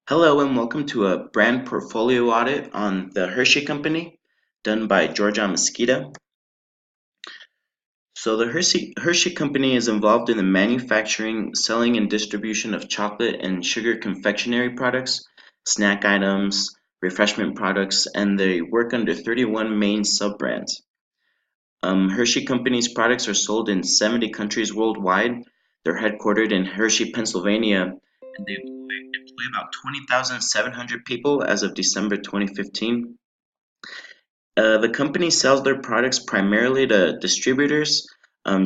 Hello and welcome to a brand portfolio audit on the Hershey Company done by Jorge Amezquita. So the Hershey Company is involved in the manufacturing, selling, and distribution of chocolate and sugar confectionery products, snack items, refreshment products, and they work under 31 main sub-brands. Hershey Company's products are sold in 70 countries worldwide. They're headquartered in Hershey, Pennsylvania, and they employ about 20,700 people as of December 2015. The company sells their products primarily to distributors,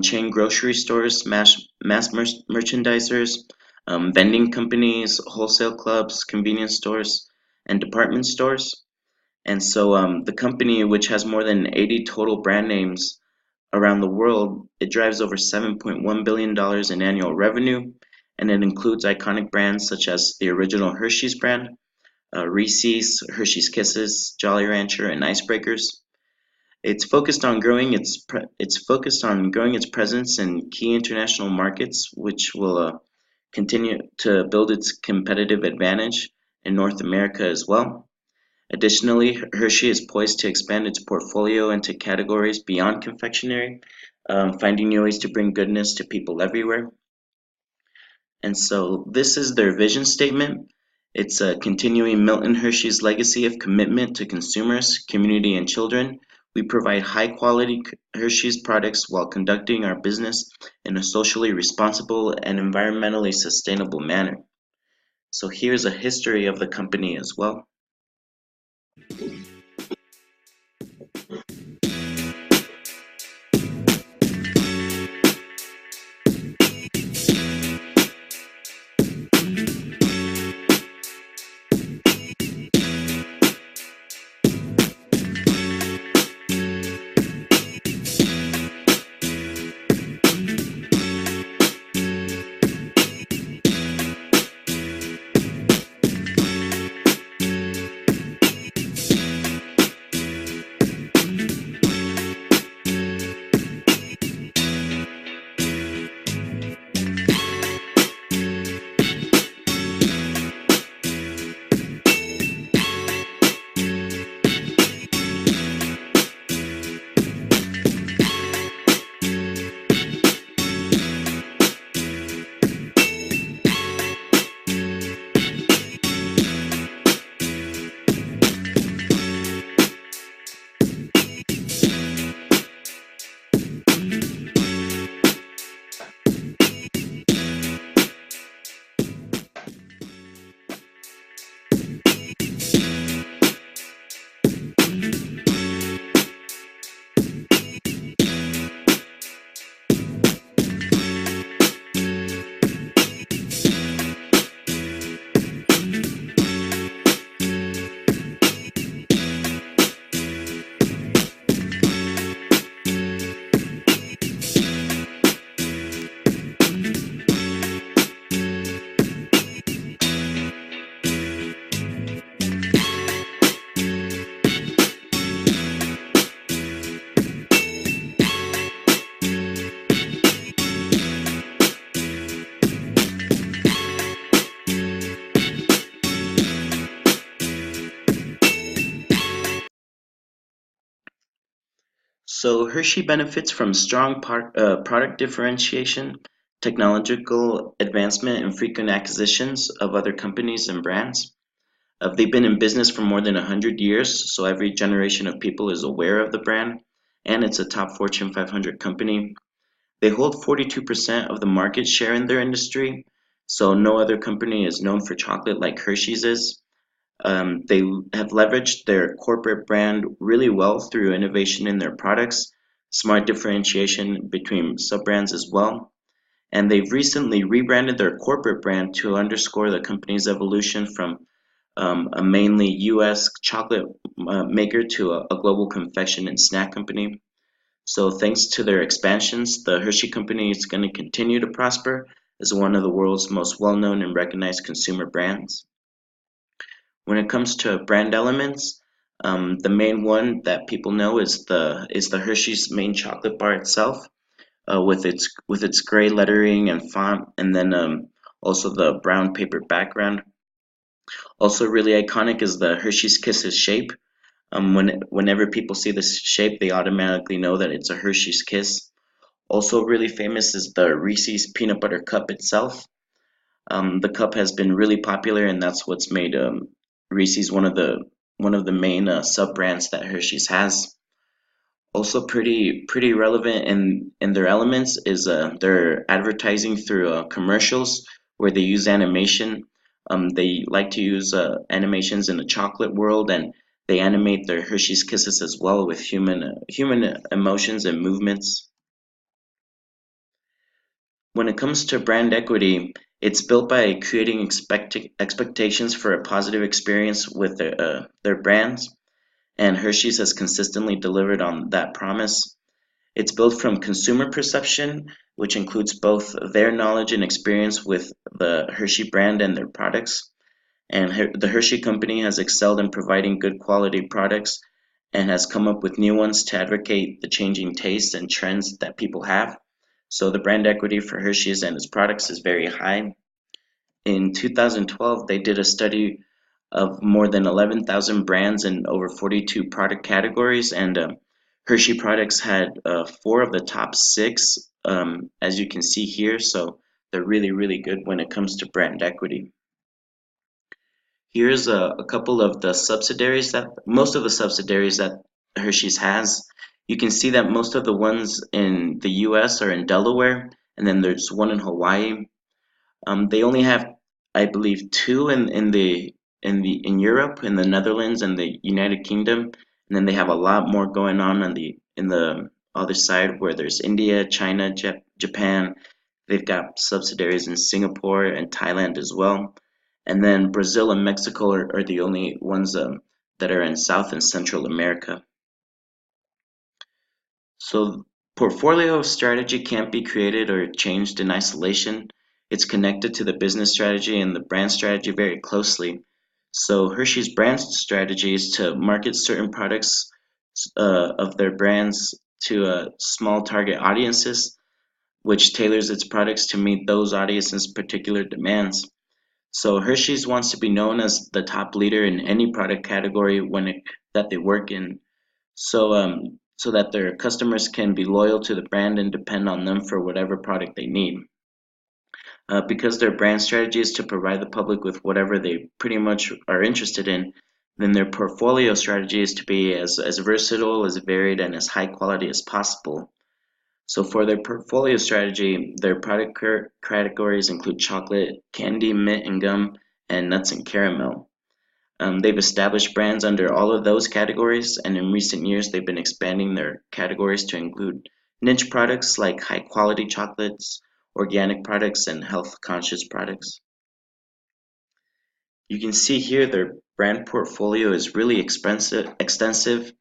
chain grocery stores, merchandisers, vending companies, wholesale clubs, convenience stores, and department stores. And so the company, which has more than 80 total brand names around the world, it drives over $7.1 billion in annual revenue, and it includes iconic brands such as the original Hershey's brand, Reese's, Hershey's Kisses, Jolly Rancher, and Icebreakers. It's focused on growing its presence in key international markets, which will continue to build its competitive advantage in North America as well. Additionally, Hershey is poised to expand its portfolio into categories beyond confectionery, finding new ways to bring goodness to people everywhere. And so this is their vision statement. It's continuing Milton Hershey's legacy of commitment to consumers, community, and children. We provide high quality Hershey's products while conducting our business in a socially responsible and environmentally sustainable manner. So here's a history of the company as well. So Hershey benefits from strong product differentiation, technological advancement, and frequent acquisitions of other companies and brands. They've been in business for more than 100 years, so every generation of people is aware of the brand, and it's a top Fortune 500 company. They hold 42% of the market share in their industry, so no other company is known for chocolate like Hershey's is. They have leveraged their corporate brand really well through innovation in their products, smart differentiation between sub-brands as well, and they've recently rebranded their corporate brand to underscore the company's evolution from a mainly US chocolate maker to a global confection and snack company. So, thanks to their expansions, the Hershey Company is going to continue to prosper as one of the world's most well known and recognized consumer brands. When it comes to brand elements, the main one that people know is the Hershey's main chocolate bar itself, with its gray lettering and font, and then also the brown paper background. Also really iconic is the Hershey's Kisses shape. Whenever people see this shape, they automatically know that it's a Hershey's Kiss. Also really famous is the Reese's Peanut Butter Cup itself. The cup has been really popular, and that's what's made Reese's one of the main sub brands that Hershey's has. Also, pretty relevant in their elements is their advertising through commercials where they use animation. They like to use animations in the chocolate world, and they animate their Hershey's Kisses as well with human emotions and movements. When it comes to brand equity, it's built by creating expectations for a positive experience with their brands, and Hershey's has consistently delivered on that promise. It's built from consumer perception, which includes both their knowledge and experience with the Hershey brand and their products. And the Hershey company has excelled in providing good quality products and has come up with new ones to advocate the changing tastes and trends that people have. So the brand equity for Hershey's and its products is very high. In 2012, they did a study of more than 11,000 brands in over 42 product categories, and Hershey products had four of the top six, as you can see here. So they're really, really good when it comes to brand equity. Here's a couple of the subsidiaries that most of the subsidiaries that Hershey's has. You can see that most of the ones in the US are in Delaware, and then there's one in Hawaii. They only have, I believe, two in Europe, in the Netherlands and the United Kingdom, and then they have a lot more going on in the other side where there's India, China, Japan. They've got subsidiaries in Singapore and Thailand as well, and then Brazil and Mexico are the only ones that are in South and Central America. So portfolio strategy can't be created or changed in isolation. It's connected to the business strategy and the brand strategy very closely. So Hershey's brand strategy is to market certain products of their brands to small target audiences, which tailors its products to meet those audiences' particular demands. So Hershey's wants to be known as the top leader in any product category that they work in, so that their customers can be loyal to the brand and depend on them for whatever product they need. Because their brand strategy is to provide the public with whatever they pretty much are interested in, then their portfolio strategy is to be as versatile, as varied, and as high quality as possible. So for their portfolio strategy, their product categories include chocolate, candy, mint and gum, and nuts and caramel. They've established brands under all of those categories, and in recent years, they've been expanding their categories to include niche products like high quality chocolates, organic products, and health conscious products. You can see here their brand portfolio is really extensive.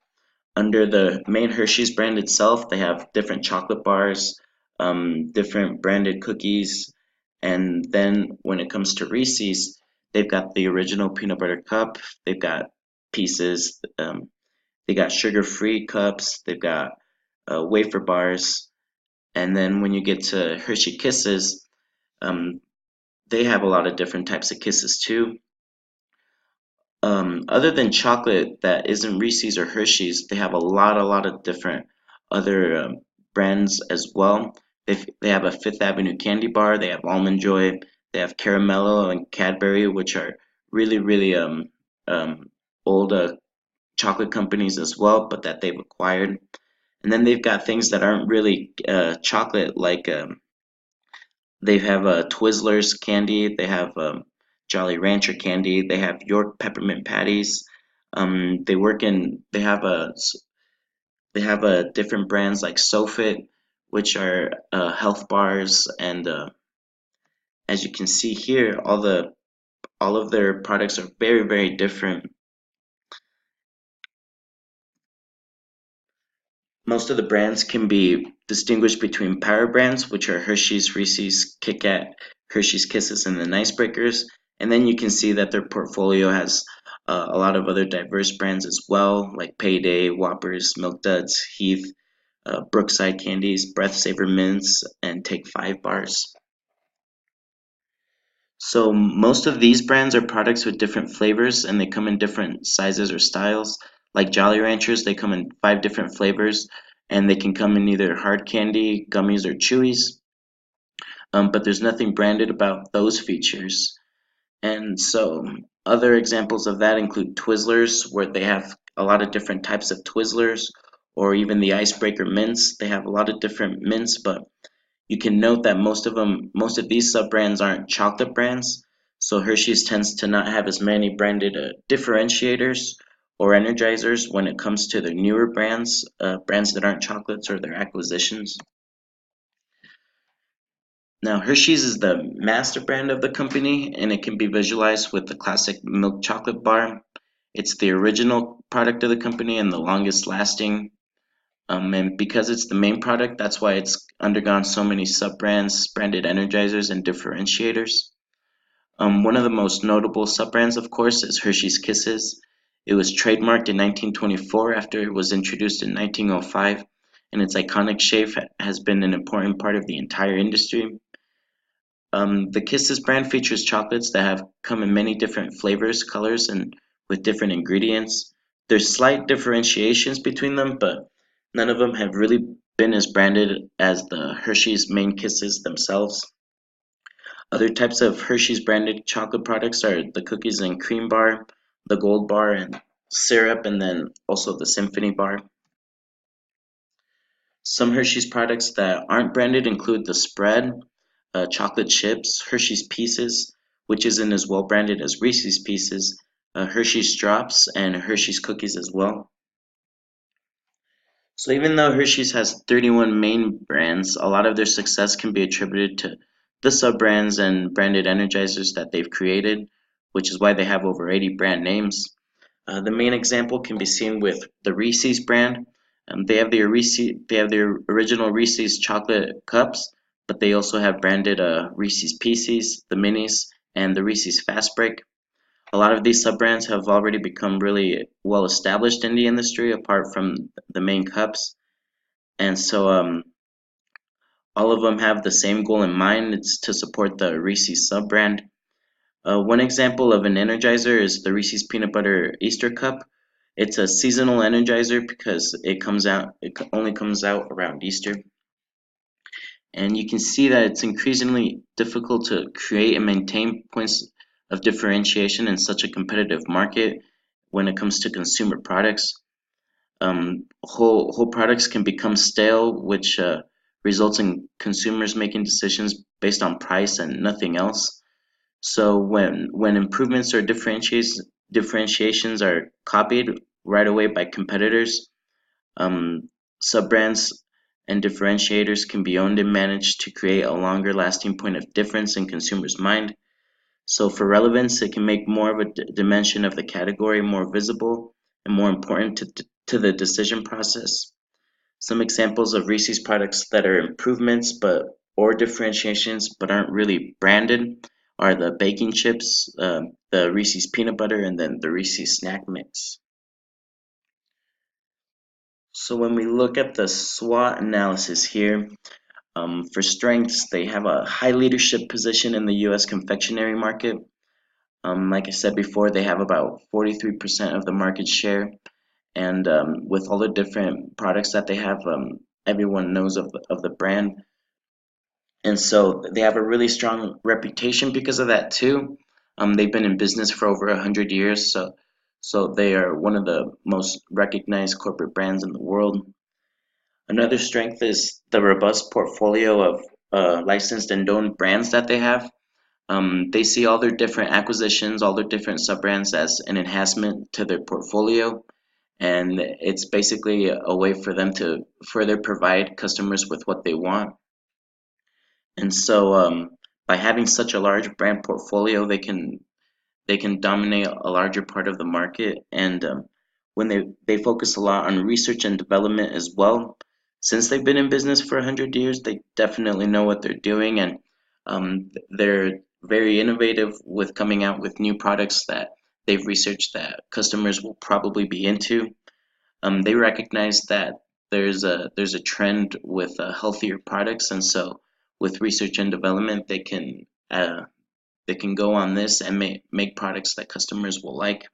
Under the main Hershey's brand itself, they have different chocolate bars, different branded cookies, and then when it comes to Reese's, they've got the original peanut butter cup, they've got pieces, they got sugar-free cups, they've got wafer bars, and then when you get to Hershey Kisses, um, they have a lot of different types of kisses too. Other than chocolate that isn't Reese's or Hershey's, they have a lot of different other brands as well. They have a Fifth Avenue candy bar, they have Almond Joy, they have Caramello and Cadbury, which are really, really um, old chocolate companies as well, but that they've acquired. And then they've got things that aren't really chocolate, like they have Twizzlers candy. They have Jolly Rancher candy. They have York peppermint patties. They work in. They have a different brands like SoFit, which are health bars, and as you can see here, all of their products are very, very different. Most of the brands can be distinguished between power brands, which are Hershey's, Reese's, Kit Kat, Hershey's Kisses, and the Nice Breakers. And then you can see that their portfolio has a lot of other diverse brands as well, like Payday, Whoppers, Milk Duds, Heath, Brookside Candies, Breath Saver Mints, and Take 5 bars. So most of these brands are products with different flavors and they come in different sizes or styles. Like Jolly Ranchers, they come in 5 different flavors and they can come in either hard candy, gummies, or chewies. But there's nothing branded about those features. And so other examples of that include Twizzlers, where they have a lot of different types of Twizzlers, or even the Icebreaker mints. They have a lot of different mints, but you can note that most of these sub-brands aren't chocolate brands. So Hershey's tends to not have as many branded differentiators or energizers when it comes to their newer brands, brands that aren't chocolates or their acquisitions. Now, Hershey's is the master brand of the company, and it can be visualized with the classic milk chocolate bar. It's the original product of the company and the longest lasting. And because it's the main product, that's why it's undergone so many sub-brands, branded energizers, and differentiators. One of the most notable sub-brands, of course, is Hershey's Kisses. It was trademarked in 1924 after it was introduced in 1905, and its iconic shape has been an important part of the entire industry. The Kisses brand features chocolates that have come in many different flavors, colors, and with different ingredients. There's slight differentiations between them, but none of them have really been as branded as the Hershey's main Kisses themselves. Other types of Hershey's branded chocolate products are the cookies and cream bar, the gold bar, and syrup, and then also the symphony bar. Some Hershey's products that aren't branded include the spread, chocolate chips, Hershey's Pieces, which isn't as well branded as Reese's Pieces, Hershey's Drops, and Hershey's Cookies as well. So even though Hershey's has 31 main brands, a lot of their success can be attributed to the sub-brands and branded energizers that they've created, which is why they have over 80 brand names. The main example can be seen with the Reese's brand. They have their original Reese's chocolate cups, but they also have branded Reese's Pieces, the Minis, and the Reese's Fast Break. A lot of these sub-brands have already become really well established in the industry, apart from the main cups, and so all of them have the same goal in mind. It's to support the Reese's sub-brand. One example of an energizer is the Reese's Peanut Butter Easter Cup. It's a seasonal energizer because it only comes out around Easter. And you can see that it's increasingly difficult to create and maintain points of differentiation in such a competitive market when it comes to consumer products. Whole products can become stale, which results in consumers making decisions based on price and nothing else. So when improvements or differentiations are copied right away by competitors, um, sub-brands and differentiators can be owned and managed to create a longer lasting point of difference in consumers' mind. So for relevance, it can make more of a dimension of the category more visible and more important to the decision process. Some examples of Reese's products that are improvements or differentiations but aren't really branded are the baking chips, the Reese's peanut butter, and then the Reese's snack mix. So when we look at the SWOT analysis here, for strengths, they have a high leadership position in the U.S. confectionery market. Like I said before, they have about 43% of the market share, and with all the different products that they have, everyone knows of the brand. And so they have a really strong reputation because of that too. They've been in business for over 100 years, so they are one of the most recognized corporate brands in the world. Another strength is the robust portfolio of licensed and owned brands that they have. They see all their different acquisitions, all their different sub-brands as an enhancement to their portfolio, and it's basically a way for them to further provide customers with what they want. And so, by having such a large brand portfolio, they can dominate a larger part of the market. And when they focus a lot on research and development as well. Since they've been in business for 100 years, they definitely know what they're doing, and they're very innovative with coming out with new products that they've researched that customers will probably be into. They recognize that there's a trend with healthier products, and so with research and development, they can can go on this and make products that customers will like.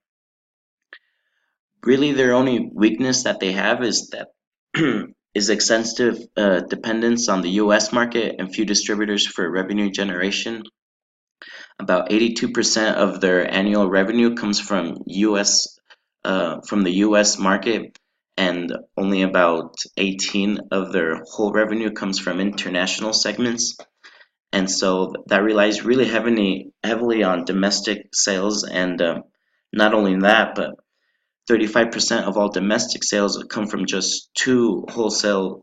Really, their only weakness that they have is that is extensive dependence on the U.S. market and few distributors for revenue generation. About 82% of their annual revenue comes from the U.S. market, and only about 18 of their whole revenue comes from international segments. And so that relies really heavily on domestic sales, and not only that, but 35% of all domestic sales come from just two wholesale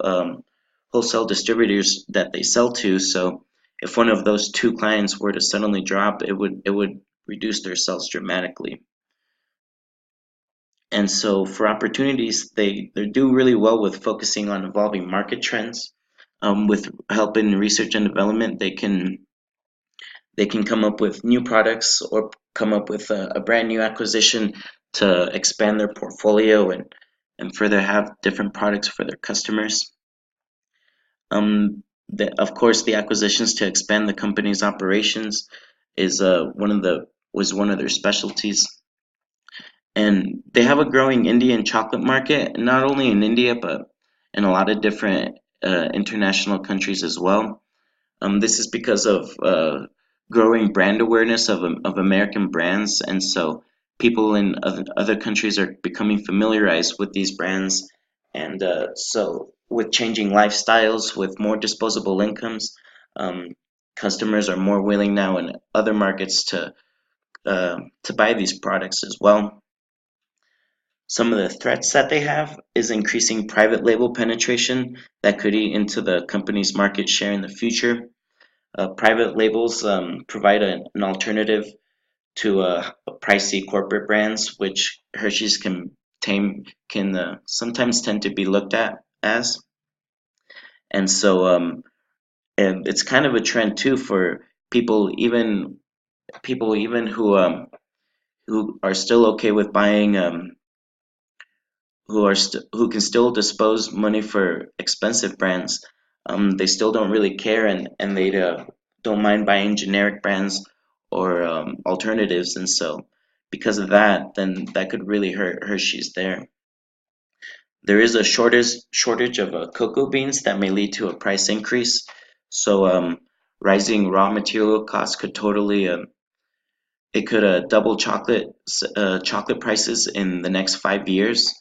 distributors that they sell to. So if one of those two clients were to suddenly drop, it would reduce their sales dramatically. And so for opportunities, they do really well with focusing on evolving market trends. With help in research and development, they can come up with new products or come up with a brand new acquisition to expand their portfolio and further have different products for their customers. Of course, the acquisitions to expand the company's operations is was one of their specialties. And they have a growing Indian chocolate market, not only in India but in a lot of different international countries as well. This is because of growing brand awareness of American brands, and so people in other countries are becoming familiarized with these brands, and so with changing lifestyles, with more disposable incomes, um, customers are more willing now in other markets to buy these products as well. Some of the threats that they have is increasing private label penetration that could eat into the company's market share in the future. Private labels provide an alternative to pricey corporate brands, which Hershey's can sometimes tend to be looked at as. And so and it's kind of a trend too for people even who are still okay with buying who can still dispose money for expensive brands. They still don't really care, and they don't mind buying generic brands or alternatives. And so because of that, then that could really hurt Hershey's there. There is a shortage of cocoa beans that may lead to a price increase. So rising raw material costs could totally it could double chocolate prices in the next 5 years.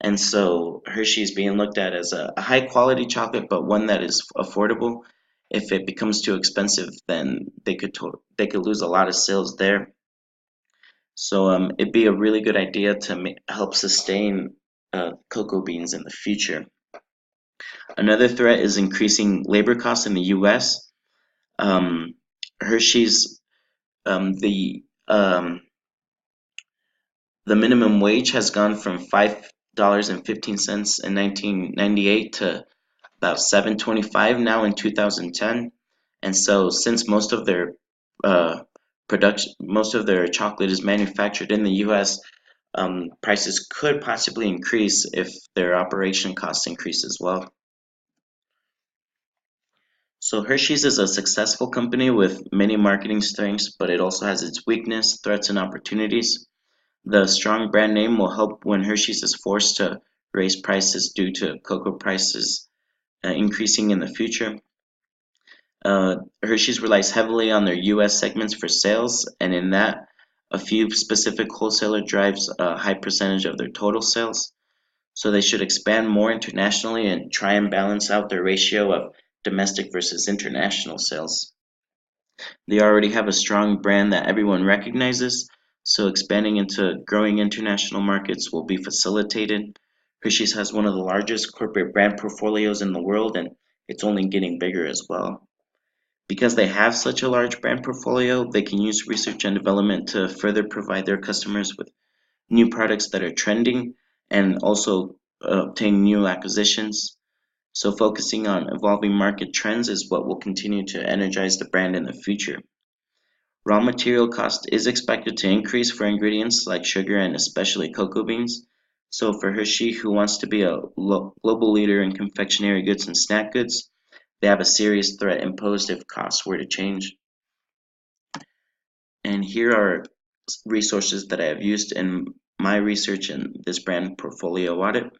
And so Hershey is being looked at as a high quality chocolate, but one that is affordable. If it becomes too expensive, then they could lose a lot of sales there. So it'd be a really good idea to help sustain cocoa beans in the future. Another threat is increasing labor costs in the U.S. Um, Hershey's the minimum wage has gone from $5.15 in 1998 to about $7.25 now in 2010. And so since uh, most of their chocolate is manufactured in the US, prices could possibly increase if their operation costs increase as well. So Hershey's is a successful company with many marketing strengths, but it also has its weakness, threats, and opportunities. The strong brand name will help when Hershey's is forced to raise prices due to cocoa prices increasing in the future. Hershey's relies heavily on their U.S. segments for sales, and in that, a few specific wholesaler drives a high percentage of their total sales. So they should expand more internationally and try and balance out their ratio of domestic versus international sales. They already have a strong brand that everyone recognizes, so expanding into growing international markets will be facilitated. Hershey's has one of the largest corporate brand portfolios in the world, and it's only getting bigger as well. Because they have such a large brand portfolio, they can use research and development to further provide their customers with new products that are trending and also obtain new acquisitions. So focusing on evolving market trends is what will continue to energize the brand in the future. Raw material cost is expected to increase for ingredients like sugar and especially cocoa beans. So for Hershey, who wants to be a global leader in confectionery goods and snack goods, they have a serious threat imposed if costs were to change. And here are resources that I have used in my research in this brand portfolio audit.